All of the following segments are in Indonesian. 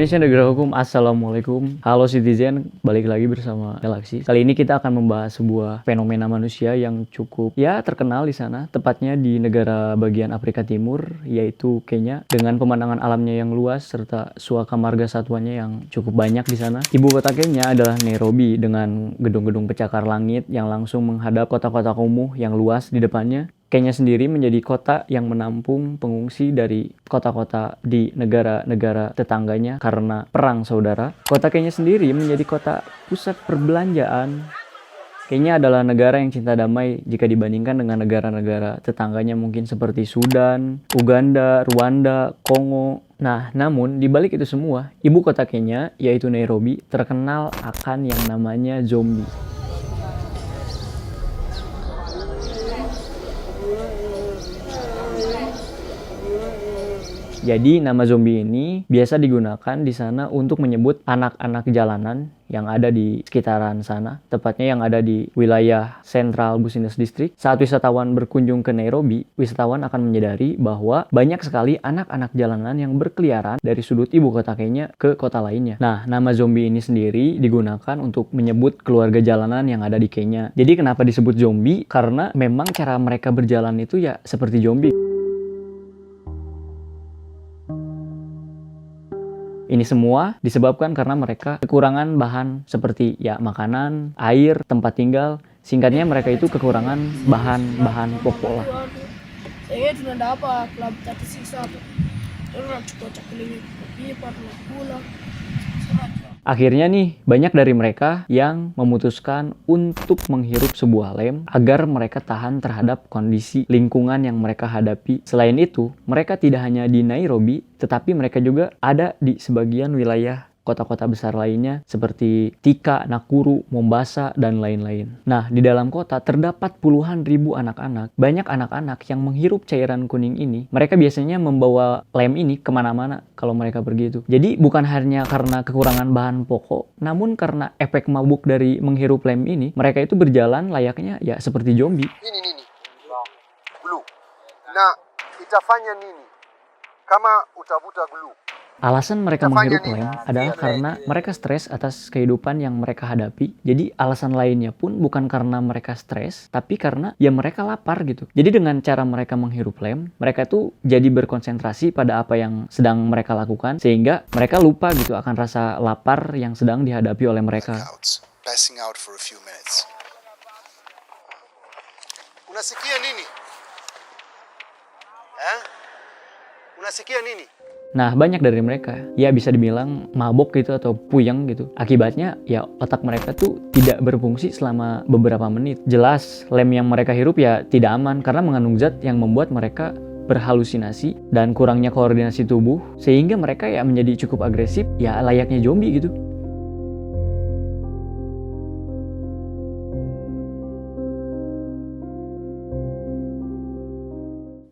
Indonesia Negara Hukum, Assalamualaikum. Halo Citizen, balik lagi bersama Galaxy. Kali ini kita akan membahas sebuah fenomena manusia yang cukup terkenal di sana, tepatnya di negara bagian Afrika Timur, yaitu Kenya, dengan pemandangan alamnya yang luas serta suaka marga satwanya yang cukup banyak di sana. Ibu kota Kenya adalah Nairobi dengan gedung-gedung pencakar langit yang langsung menghadap kota-kota kumuh yang luas di depannya. Kenya sendiri menjadi kota yang menampung pengungsi dari kota-kota di negara-negara tetangganya karena perang saudara. Kota Kenya sendiri menjadi kota pusat perbelanjaan. Kenya adalah negara yang cinta damai jika dibandingkan dengan negara-negara tetangganya mungkin seperti Sudan, Uganda, Rwanda, Kongo. Nah, namun di balik itu semua, ibu kota Kenya yaitu Nairobi terkenal akan yang namanya zombie. Jadi nama zombie ini biasa digunakan di sana untuk menyebut anak-anak jalanan yang ada di sekitaran sana, tepatnya yang ada di wilayah Central Business District. Saat wisatawan berkunjung ke Nairobi, wisatawan akan menyadari bahwa banyak sekali anak-anak jalanan yang berkeliaran dari sudut ibu kota Kenya ke kota lainnya. Nah, nama zombie ini sendiri digunakan untuk menyebut keluarga jalanan yang ada di Kenya. Jadi kenapa disebut zombie? Karena memang cara mereka berjalan itu ya seperti zombie. Ini semua disebabkan karena mereka kekurangan bahan seperti makanan, air, tempat tinggal. Singkatnya mereka itu kekurangan bahan-bahan pokok lah. Akhirnya nih, banyak dari mereka yang memutuskan untuk menghirup sebuah lem agar mereka tahan terhadap kondisi lingkungan yang mereka hadapi. Selain itu, mereka tidak hanya di Nairobi, tetapi mereka juga ada di sebagian wilayah kota-kota besar lainnya seperti Thika, Nakuru, Mombasa, dan lain-lain. Nah, di dalam kota terdapat puluhan ribu anak-anak. Banyak anak-anak yang menghirup cairan kuning ini. Mereka biasanya membawa lem ini kemana-mana kalau mereka pergi itu. Jadi bukan hanya karena kekurangan bahan pokok, namun karena efek mabuk dari menghirup lem ini, mereka itu berjalan layaknya ya seperti zombie. Nini glue na itafanya nini kama utavuta glue. Alasan mereka menghirup lem adalah karena mereka stres atas kehidupan yang mereka hadapi. Jadi alasan lainnya pun bukan karena mereka stres, tapi karena ya mereka lapar gitu. Jadi dengan cara mereka menghirup lem, mereka tuh jadi berkonsentrasi pada apa yang sedang mereka lakukan, sehingga mereka lupa gitu akan rasa lapar yang sedang dihadapi oleh mereka. Passing out for a few minutes. Unasikia nini? Unasikia nini? Nah, banyak dari mereka ya bisa dibilang mabok gitu atau puyeng gitu. Akibatnya ya otak mereka tuh tidak berfungsi selama beberapa menit. Jelas lem yang mereka hirup ya tidak aman karena mengandung zat yang membuat mereka berhalusinasi dan kurangnya koordinasi tubuh sehingga mereka ya menjadi cukup agresif ya layaknya zombie gitu.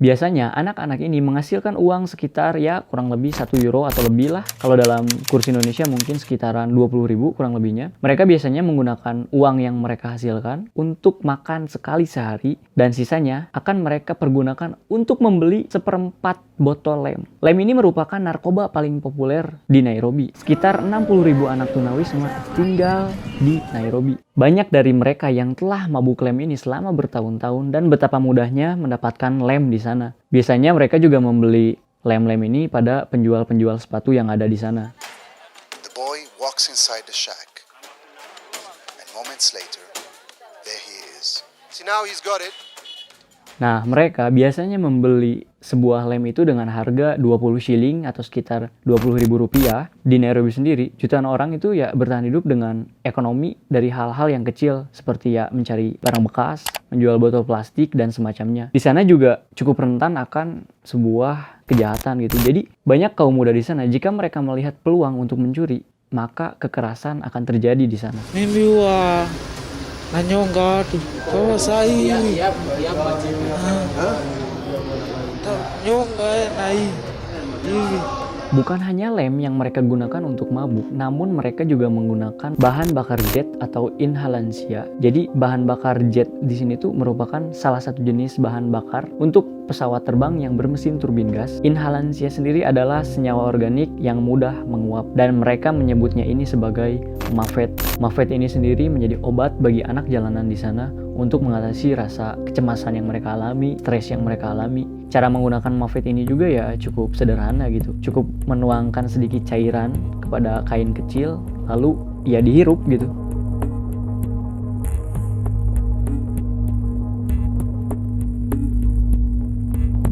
Biasanya anak-anak ini menghasilkan uang sekitar ya kurang lebih 1 euro atau lebih lah. Kalau dalam kurs Indonesia mungkin sekitaran 20.000 kurang lebihnya. Mereka biasanya menggunakan uang yang mereka hasilkan untuk makan sekali sehari. Dan sisanya akan mereka pergunakan untuk membeli 1/4 botol lem. Lem ini merupakan narkoba paling populer di Nairobi. Sekitar 60.000 anak tunawisma tinggal di Nairobi. Banyak dari mereka yang telah mabuk lem ini selama bertahun-tahun dan betapa mudahnya mendapatkan lem di sana. Biasanya mereka juga membeli lem-lem ini pada penjual-penjual sepatu yang ada di sana. The boy walks inside the shack. And moments later, there he is. See, now he's got it. Nah, mereka biasanya membeli sebuah lem itu dengan harga 20 shilling atau sekitar 20.000 rupiah. Di Nairobi sendiri, jutaan orang itu ya bertahan hidup dengan ekonomi dari hal-hal yang kecil seperti ya mencari barang bekas, menjual botol plastik, dan semacamnya. Di sana juga cukup rentan akan sebuah kejahatan gitu. Jadi, banyak kaum muda di sana jika mereka melihat peluang untuk mencuri, maka kekerasan akan terjadi di sana. Nanyonga tu kawa sai nyonga nai Bukan hanya lem yang mereka gunakan untuk mabuk, namun mereka juga menggunakan bahan bakar jet atau inhalansia. Jadi bahan bakar jet di sini tuh merupakan salah satu jenis bahan bakar untuk pesawat terbang yang bermesin turbin gas. Inhalansia sendiri adalah senyawa organik yang mudah menguap dan mereka menyebutnya ini sebagai mafet. Mafet ini sendiri menjadi obat bagi anak jalanan di sana untuk mengatasi rasa kecemasan yang mereka alami, stres yang mereka alami. Cara menggunakan mafet ini juga ya cukup sederhana gitu. Cukup menuangkan sedikit cairan kepada kain kecil, lalu ya dihirup gitu.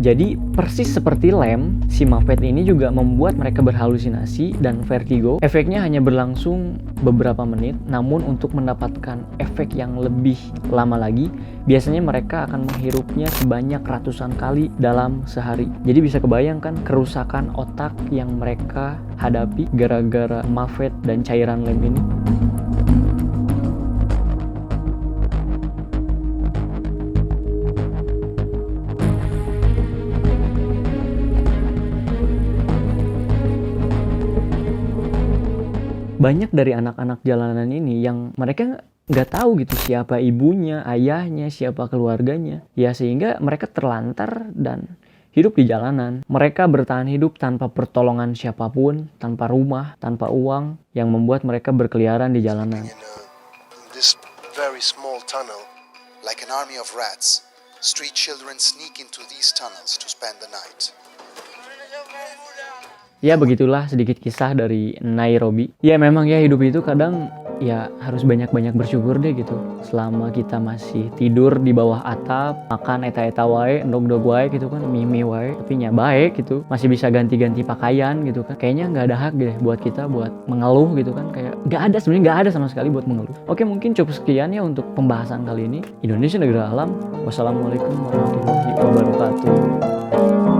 Jadi persis seperti lem, si mafet ini juga membuat mereka berhalusinasi dan vertigo. Efeknya hanya berlangsung beberapa menit, namun untuk mendapatkan efek yang lebih lama lagi, biasanya mereka akan menghirupnya sebanyak ratusan kali dalam sehari. Jadi bisa kebayangkan kerusakan otak yang mereka hadapi gara-gara mafet dan cairan lem ini. Banyak dari anak-anak jalanan ini yang mereka nggak tahu gitu siapa ibunya, ayahnya, siapa keluarganya. Ya sehingga mereka terlantar dan hidup di jalanan. Mereka bertahan hidup tanpa pertolongan siapapun, tanpa rumah, tanpa uang, yang membuat mereka berkeliaran di jalanan. In this very small tunnel, like an army of rats, street children sneak into these tunnels to spend the night. Ya begitulah sedikit kisah dari Nairobi. Ya memang ya hidup itu kadang ya harus banyak-banyak bersyukur deh gitu. Selama kita masih tidur di bawah atap, makan eta-eta wae, endog-endog wae gitu kan, mie-mie wae, tapi nya baik gitu. Masih bisa ganti-ganti pakaian gitu kan. Kayaknya nggak ada hak deh buat kita buat mengeluh gitu kan. Kayak sebenarnya nggak ada sama sekali buat mengeluh. Oke, mungkin cukup sekian ya untuk pembahasan kali ini. Indonesia Negara Alam. Wassalamualaikum warahmatullahi wabarakatuh.